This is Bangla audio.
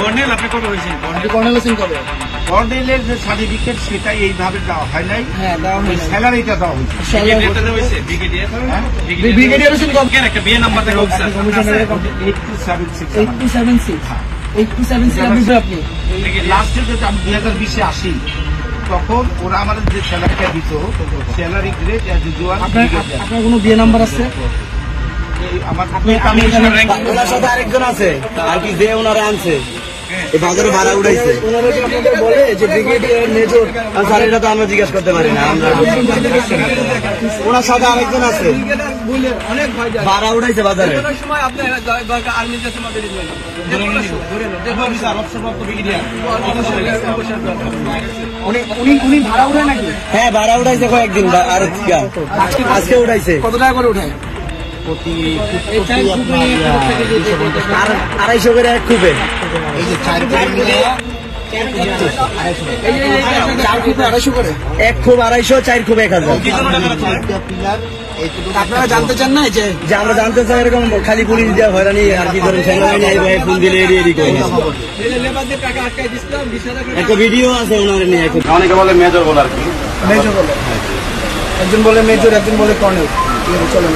কর্নেল আপনি কবে হয়েছেন? কর্নেল হোসেন কবে? কর্নেলের যে সার্টিফিকেট সেটা এইভাবে দেওয়া হয় নাই। হ্যাঁ, দেওয়া হয়। স্যালারিটা দেওয়া হয়েছে। ব্রিগেডিয়ার হোসেন কবে? একটা বিয়ে নাম্বার দেখা হচ্ছে 8276 আপনি লাস্টে যেটা আমি 2020-এ আসি, তখন ওরা আমাদের যে স্যালারিটা দিত, স্যালারি গ্রেড অ্যাজ ইউজুয়াল। আপনার কোনো বিয়ে নাম্বার আছে? আমার ওনার সাথে আরেকজন আছে আর কি, যে ওনারা আনছে এই বাজারে ভাড়া উঠাইছে, ওনারা কি আপনাদের বলে যে ব্রিগেডিয়ার মেজর? স্যার এটা তো আমরা জিজ্ঞাসা করতে পারি না। আমরা ওনার সাথে আরেকজন আছে ভাড়া উঠাইছে বাজারে। উনি ভাড়া উঠায় নাকি? হ্যাঁ, ভাড়া উঠাইছে কয়েকদিন আর আজকে উঠাইছে। কত টাকা করে উঠায়? 250 করে এক খুবে। এক খুব 250, 4 খুব 1000। আপনারা জানতে চান না যে আমরা জানতে চাই এরকম খালি পুলিশ দেওয়া হয়রানি আর কি ধরেন ফোন দিলে এডি করে। একটা ভিডিও আছে ওনার নিয়ে। অনেকে বলে মেজর বলে আর কি। মেজর বলে, একজন বলে মেজর, একজন বলে কর্নেল। চলেন